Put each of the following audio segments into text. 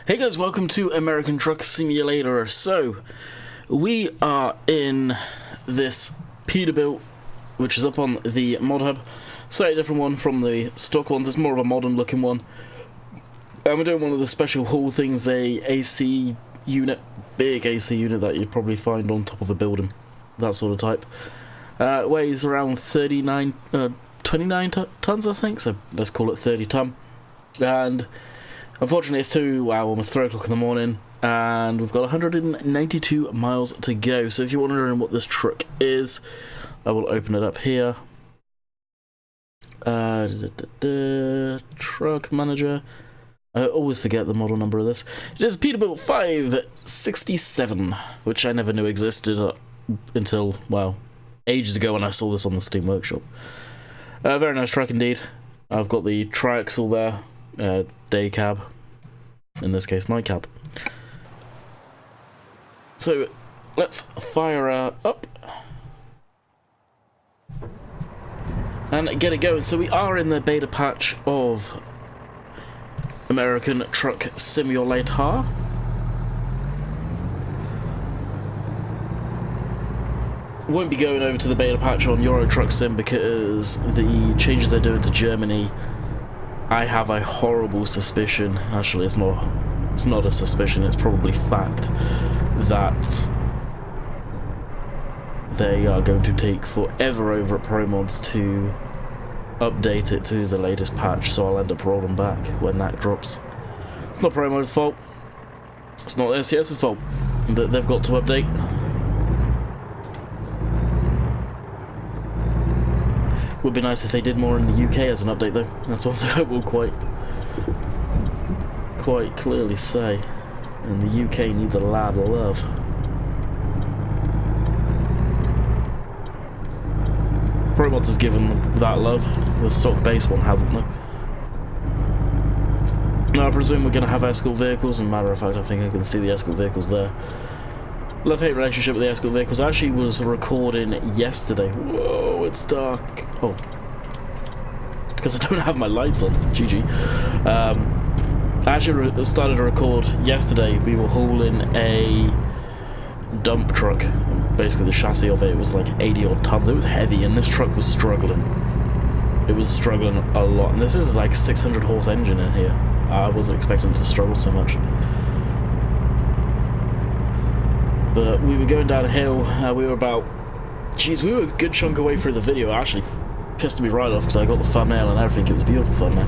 Hey guys, welcome to American Truck Simulator. So, we are in this Peterbilt, which is up on the mod hub. Slightly different one from the stock ones, it's more of a modern looking one. And we're doing one of the special haul things, a AC unit, big AC unit that you'd probably find on top of a building. That sort of type. Weighs around 29 tons, I think, so let's call it 30 ton. And unfortunately it's almost 3 o'clock in the morning, and we've got 192 miles to go. So if you're wondering what this truck is, I will open it up here. Truck manager. I always forget the model number of this. It is Peterbilt 567, which I never knew existed until, well, ages ago when I saw this on the Steam Workshop. Very nice truck indeed. I've got the triaxle there. Day cab, in this case night cab. So let's fire up and get it going. So we are in the beta patch of American Truck Simulator. Won't be going over to the beta patch on Euro Truck Sim because the changes they're doing to Germany, I have a horrible suspicion, actually it's not a suspicion, it's probably fact, that they are going to take forever over at ProMods to update it to the latest patch, so I'll end up rolling back when that drops. It's not ProMods' fault, it's not SCS's fault that they've got to update. Would be nice if they did more in the UK as an update though. That's one thing I will quite clearly say. And the UK needs a lot of love. ProMods has given them that love. The stock base one hasn't though. Now I presume we're going to have escort vehicles, and matter of fact I think I can see the escort vehicles there. Love-hate relationship with the escort vehicles. I actually was recording yesterday. Whoa, it's dark. Oh. It's because I don't have my lights on. GG. I actually started to record yesterday. We were hauling a dump truck. Basically the chassis of it was like 80 odd tons. It was heavy and this truck was struggling. It was struggling a lot. And this is like 600 horse engine in here. I wasn't expecting it to struggle so much. But we were going down a hill, we were about, we were a good chunk away through the video. It actually pissed me right off because I got the thumbnail and everything. It was a beautiful thumbnail.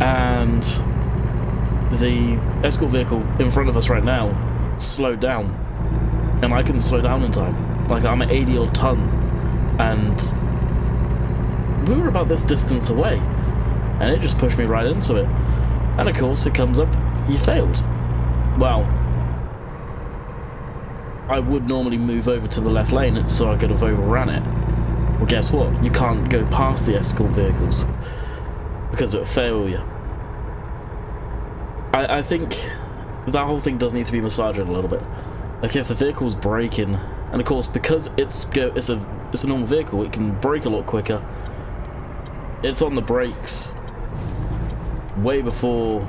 And the escort vehicle in front of us right now slowed down. And I couldn't slow down in time. Like, I'm at 80 odd ton. And we were about this distance away. And it just pushed me right into it. And of course, it comes up, you failed. Well, I would normally move over to the left lane so I could have overran it. Well, guess what? You can't go past the escort vehicles because of failure. I think that whole thing does need to be massaged a little bit. Like, if the vehicle's braking, and of course because it's a normal vehicle, it can brake a lot quicker. It's on the brakes way before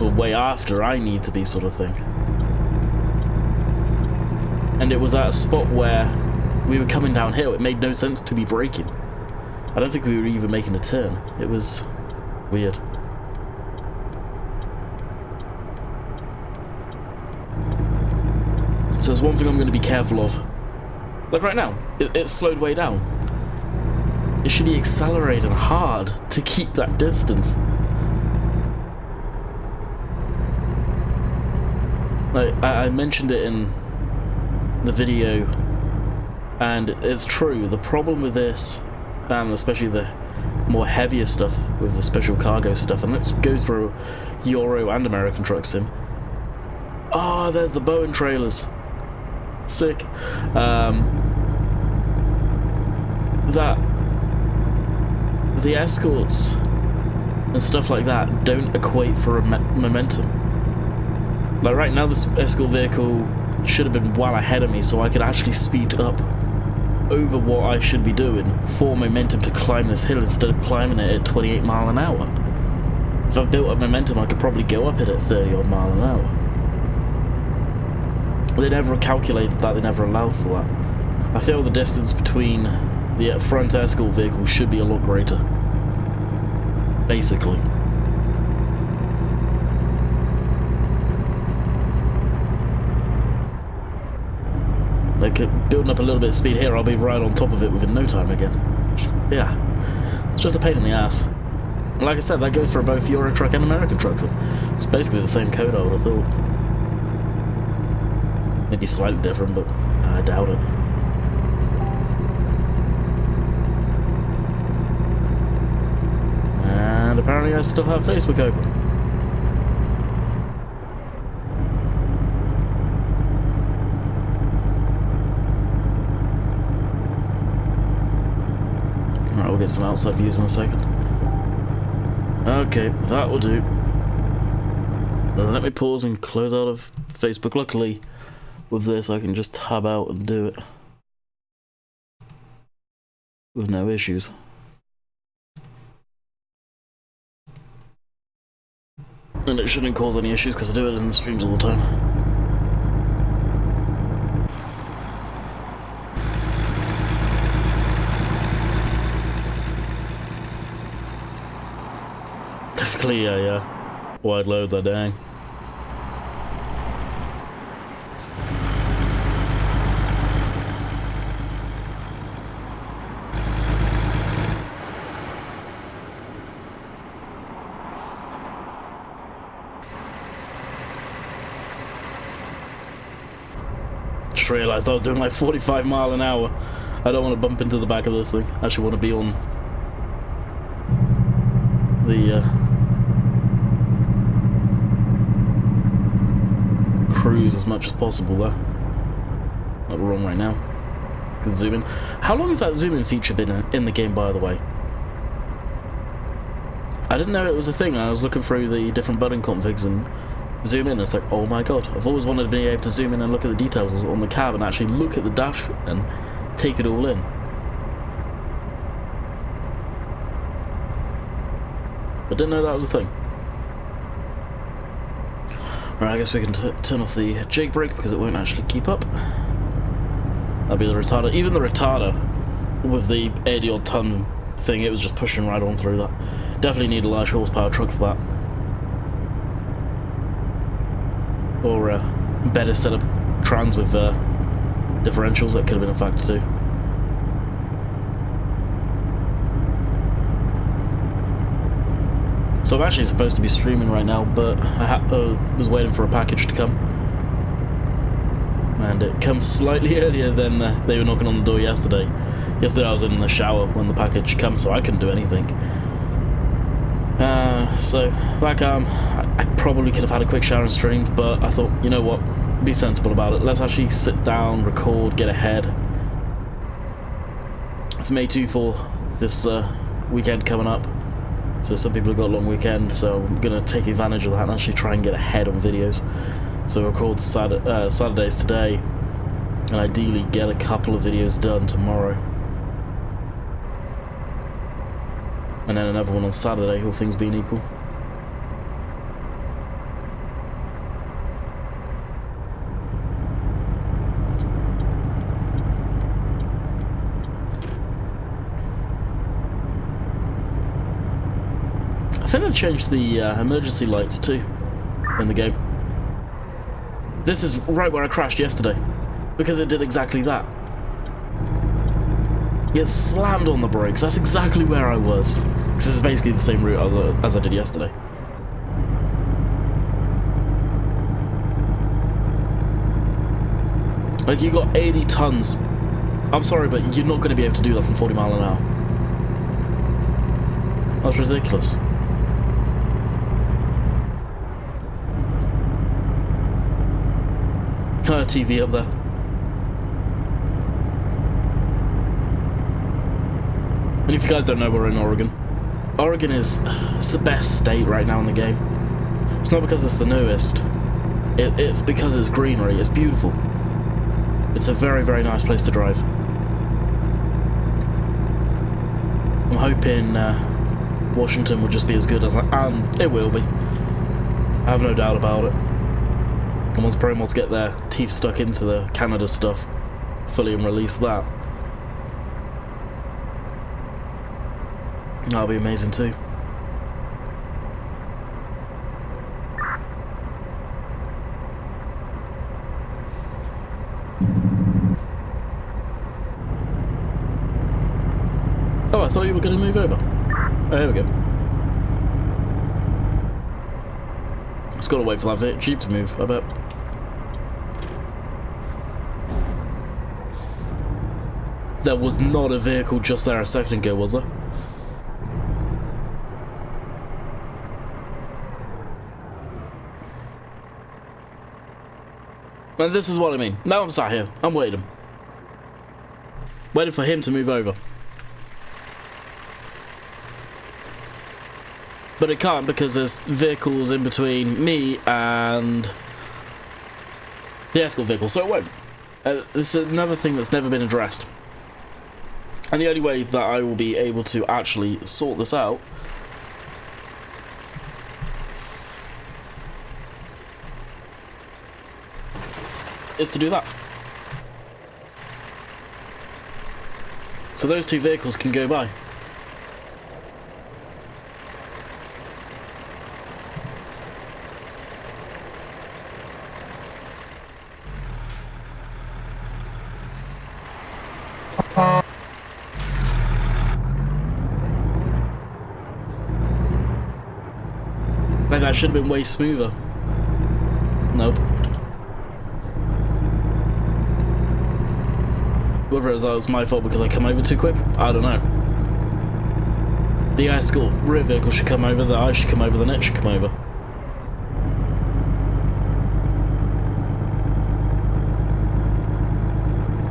or way after I need to be, sort of thing. And it was at a spot where we were coming downhill. It made no sense to be braking. I don't think we were even making a turn. It was weird. So there's one thing I'm going to be careful of. Like right now, it's slowed way down. It should be accelerating hard to keep that distance. Like, I mentioned it in the video, and it's true. The problem with this, and especially the more heavier stuff with the special cargo stuff, and let's go through Euro and American Truck Sim. Oh, there's the Bowen trailers. Sick. That the escorts and stuff like that don't equate for a momentum. Like right now, this escort vehicle should have been well ahead of me so I could actually speed up over what I should be doing for momentum to climb this hill instead of climbing it at 28 miles an hour. If I've built up momentum, I could probably go up it at 30 odd mile an hour. They never calculated that, they never allowed for that. I feel the distance between the front escort vehicles should be a lot greater. Basically. Like, building up a little bit of speed here, I'll be right on top of it within no time again. Yeah. It's just a pain in the ass. And like I said, that goes for both Euro Truck and American trucks. It's basically the same code, I would have thought. Maybe slightly different, but I doubt it. And apparently I still have Facebook open. Alright, we'll get some outside views in a second. Okay, that will do. Let me pause and close out of Facebook. Luckily, with this I can just tab out and do it with no issues. And it shouldn't cause any issues because I do it in the streams all the time. Definitely a wide load there, dang. Just realised I was doing like 45 mile an hour. I don't want to bump into the back of this thing. I actually want to be on the cruise as much as possible there. Not wrong right now. Can zoom in. How long has that zoom in feature been in the game, by the way? I didn't know it was a thing. I was looking through the different button configs and zoom in, and it's like, oh my god, I've always wanted to be able to zoom in and look at the details on the cab and actually look at the dash and take it all in. I didn't know that was a thing. Right, I guess we can turn off the jake brake because it won't actually keep up. That'll be the retarder. Even the retarder with the 80 odd ton thing, it was just pushing right on through that. Definitely need a large horsepower truck for that. Or a better set of trans with differentials, that could have been a factor too. So I'm actually supposed to be streaming right now, but I was waiting for a package to come. And it comes slightly earlier than they were knocking on the door yesterday. Yesterday I was in the shower when the package comes, so I couldn't do anything. So back I probably could have had a quick shower and streamed, but I thought, you know what, be sensible about it. Let's actually sit down, record, get ahead. It's May 2 for this weekend coming up. So some people have got a long weekend, so I'm going to take advantage of that and actually try and get ahead on videos. So record Saturdays today, and ideally get a couple of videos done tomorrow. And then another one on Saturday, all things being equal. I think they've changed the emergency lights too in the game. This is right where I crashed yesterday, because it did exactly that. It slammed on the brakes. That's exactly where I was. Because this is basically the same route as I did yesterday. Like, you got 80 tons. I'm sorry, but you're not going to be able to do that from 40 mile an hour. That's ridiculous. TV up there. And if you guys don't know, we're in Oregon. Oregon is it's the best state right now in the game. It's not because it's the newest. It's because it's greenery. It's beautiful. It's a very, very nice place to drive. I'm hoping Washington will just be as good as, and it will be. I have no doubt about it. And once Pro Mods get their teeth stuck into the Canada stuff fully and release that, that'll be amazing too. Oh, I thought you were going to move over. Oh, here we go. Just got to wait for that Jeep to move, I bet. There was not a vehicle just there a second ago, was there? And this is what I mean. Now I'm sat here. I'm waiting. Waiting for him to move over. But it can't because there's vehicles in between me and the escort vehicle, so it won't. This is another thing that's never been addressed. And the only way that I will be able to actually sort this out is to do that. So those two vehicles can go by. Like that should have been way smoother. Nope. Whether it was my fault because I come over too quick, I don't know. The escort rear vehicle should come over, that I should come over, then it should come over.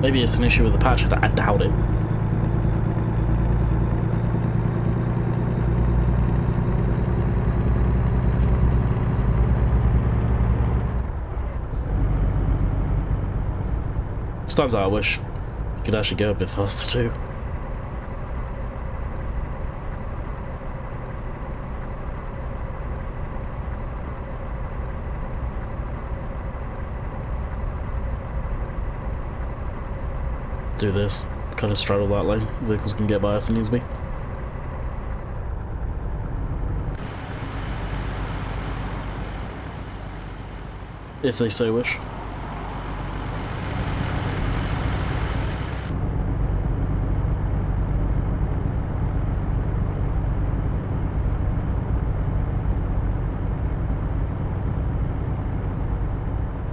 Maybe it's an issue with the patch, I doubt it. Sometimes I wish you could actually go a bit faster too. Do this, kind of straddle that lane. Vehicles can get by if it needs be. If they so wish.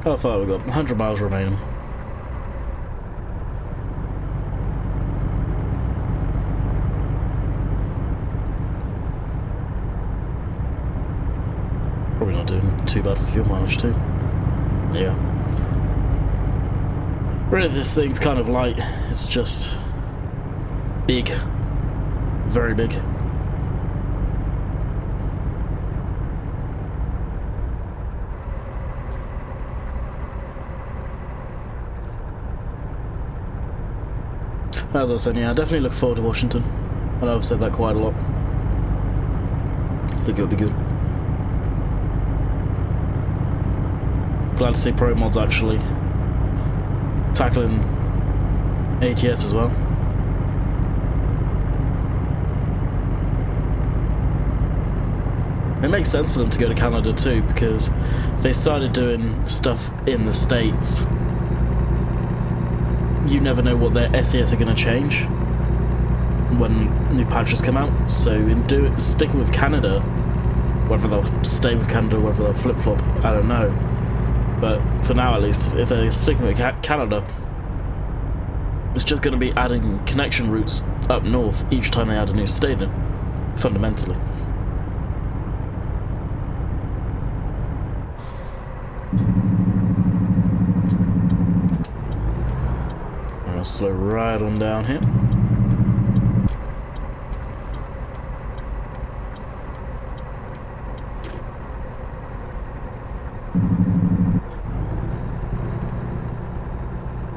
How far have we got? 100 miles remaining. Probably not doing too bad for fuel mileage too. Yeah. Really, this thing's kind of light. It's just big. Very big. As I was saying, yeah, I definitely look forward to Washington. I know I've said that quite a lot. I think it'll be good. Glad to see Pro Mods actually tackling ATS as well. It makes sense for them to go to Canada too, because they started doing stuff in the States. You never know what their SES are going to change when new patches come out. So in sticking with Canada, whether they'll stay with Canada, whether they'll flip-flop, I don't know. But for now at least, if they're sticking with Canada, it's just going to be adding connection routes up north each time they add a new state in, fundamentally. I'll slow right on down here.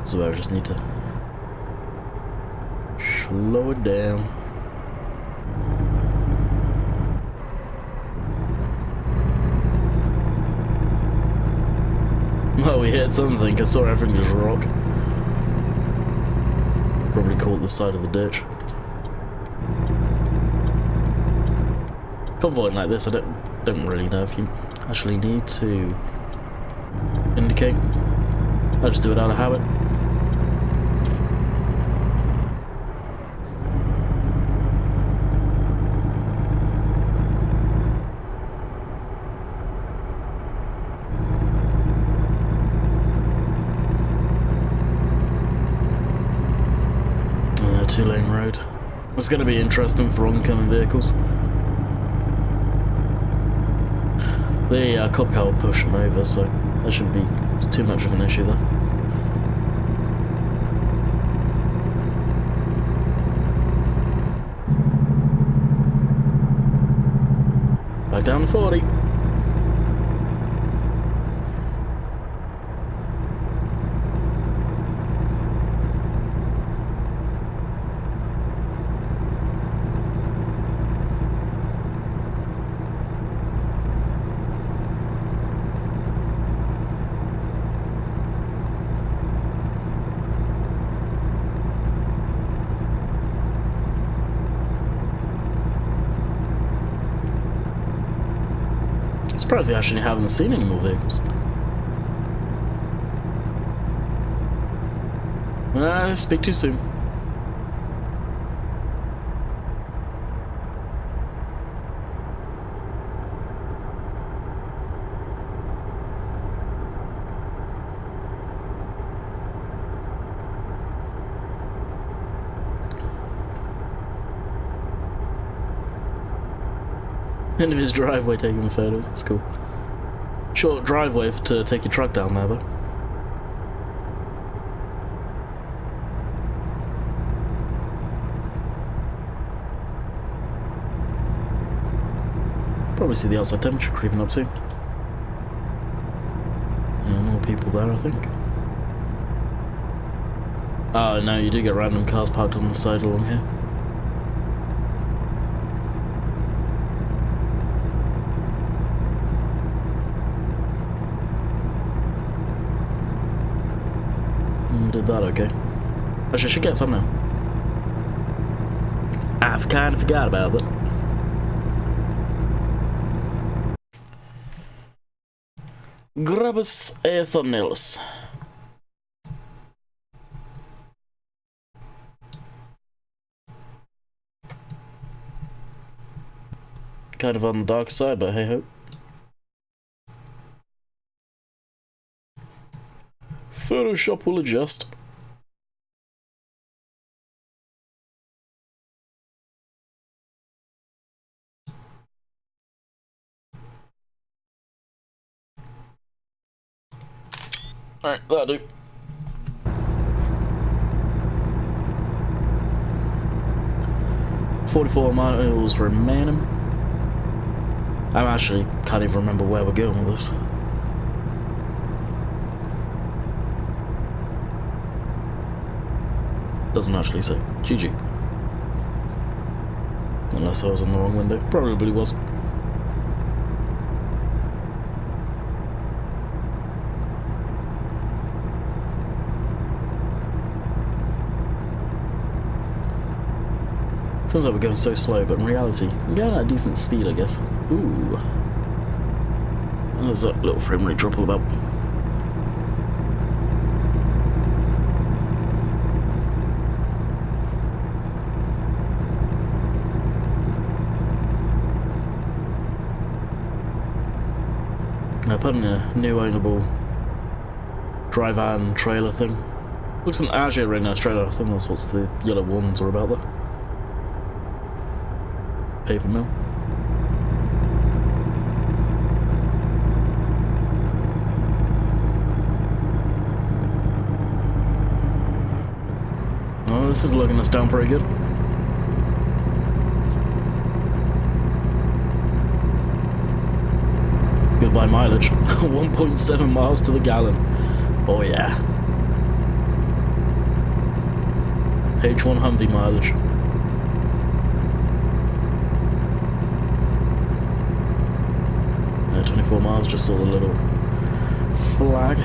So I just need to slow it down. Well, we hit something. I saw everything just rock. Probably caught the side of the ditch. Convoying like this, I don't really know if you actually need to indicate. I just do it out of habit. Two-lane road. It's going to be interesting for oncoming vehicles. The cop car will push them over, so that shouldn't be too much of an issue there. Back down to 40. Surprised we actually haven't seen any more vehicles. Speak too soon. End of his driveway taking photos. That's cool. Short driveway to take your truck down there, though. Probably see the outside temperature creeping up too. Yeah, more people there, I think. Oh no, you do get random cars parked on the side along here. Did that okay. Actually, I should get fun now. I've kind of forgot about that. Grab us a thumbnails. Kind of on the dark side, but hey ho. Photoshop will adjust. Alright, that'll do. $44 miles remaining. I actually can't even remember where we're going with this. Doesn't actually say. GG. Unless I was in the wrong window. Probably was. Seems like we're going so slow, but in reality, we're going at a decent speed, I guess. Ooh. There's a little frame rate drop all about. I put in a new ownable dry van trailer thing. Looks like actually a really nice trailer. I think that's what the yellow ones are about there. Paper mill. Oh, this is looking us down pretty good. Goodbye mileage. 1.7 miles to the gallon. Oh yeah. H1 Humvee mileage. Yeah, 24 miles, just saw the little flag.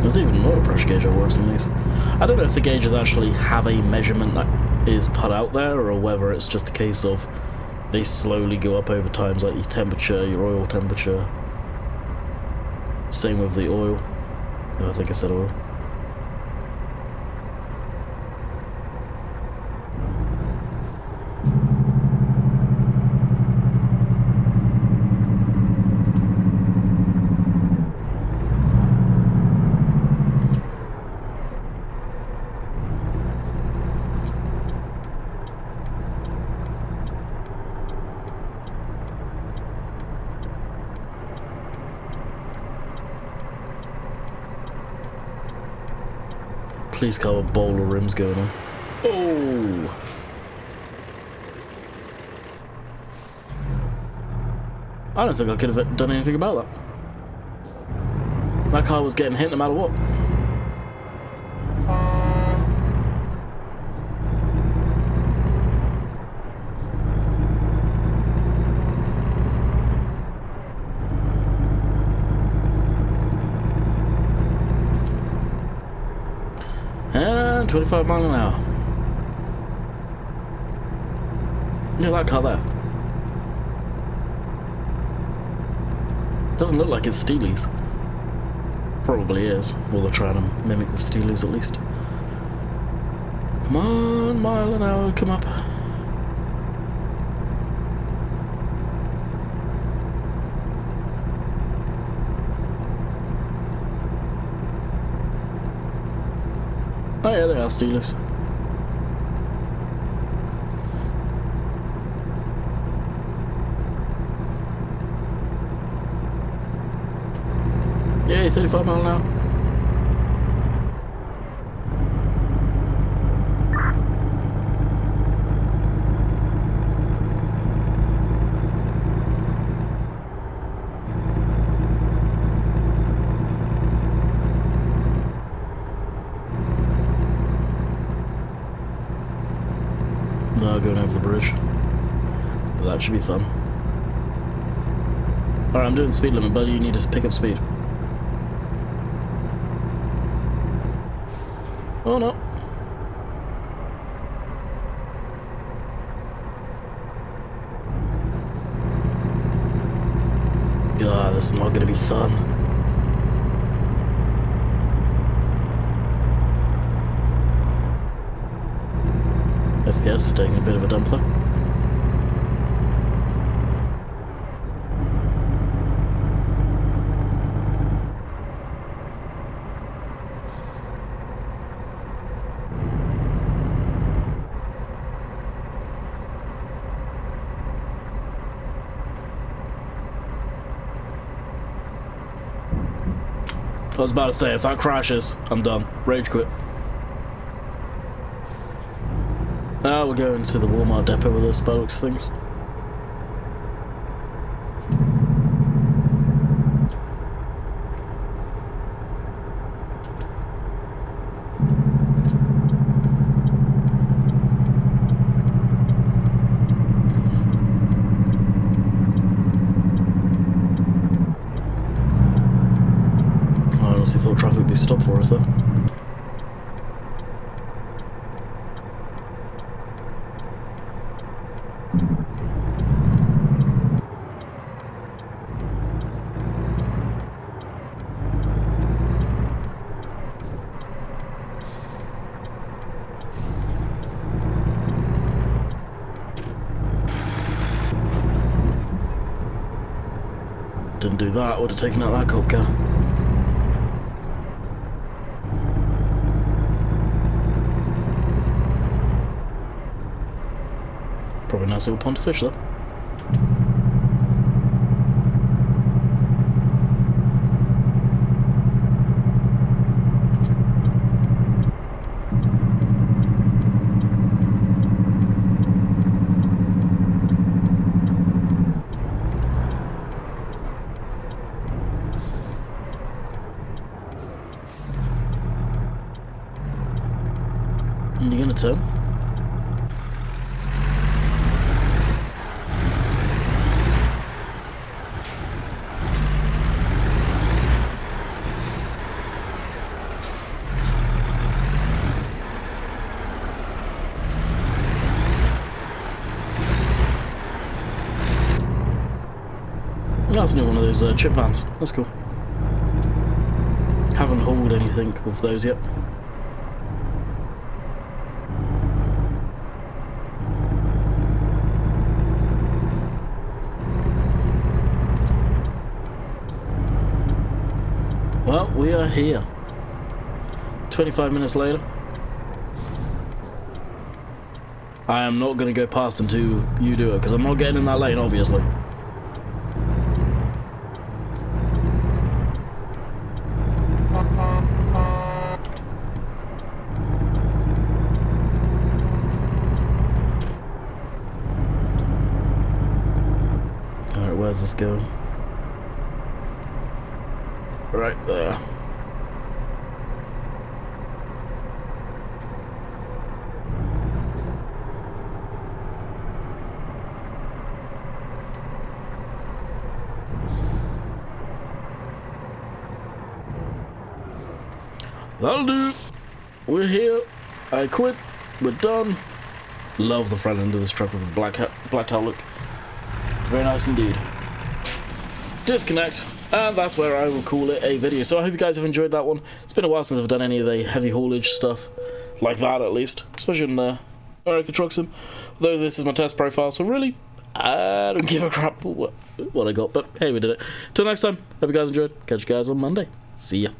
There's even more pressure gauge that works than these. I don't know if the gauges actually have a measurement that is put out there, or whether it's just a case of they slowly go up over time, like your temperature, your oil temperature. Same with the oil. Oh, I think I said oil. Please call a bowl of rims going on. Oh! I don't think I could have done anything about that. That car was getting hit no matter what. And 25 miles an hour. Look at that car there. Doesn't look like it's Steely's. Probably is. Well, they're trying to mimic the Steely's at least. Come on, mile an hour, come up. Oh yeah, they are Steelers. Yay, 35 miles an hour. No, going over the bridge. That should be fun. Alright, I'm doing speed limit, buddy. You need to pick up speed. Oh no. God, this is not gonna be fun. FPS is taking a bit of a dump though. I was about to say, if that crashes, I'm done. Rage quit. Now we're going to the Walmart depot with this by the looks of things. I honestly thought traffic would be stopped for us though. Didn't do that, would have taken out that cop car. Probably a nice little pond to fish though. And you're gonna turn? That's a new one of those chip vans. That's cool. Haven't hauled anything with those yet. Well, we are here. 25 minutes later. I am not going to go past until you do it, because I'm not getting in that lane, obviously. Alright, where's this going? Right there. That'll do. We're here. I quit. We're done. Love the front end of this truck with the black tail look. Very nice indeed. Disconnect. And that's where I will call it a video. So I hope you guys have enjoyed that one. It's been a while since I've done any of the heavy haulage stuff. Like that, at least. Especially in American Truck Sim. Although this is my test profile, so really, I don't give a crap what I got. But hey, we did it. Till next time, hope you guys enjoyed. Catch you guys on Monday. See ya.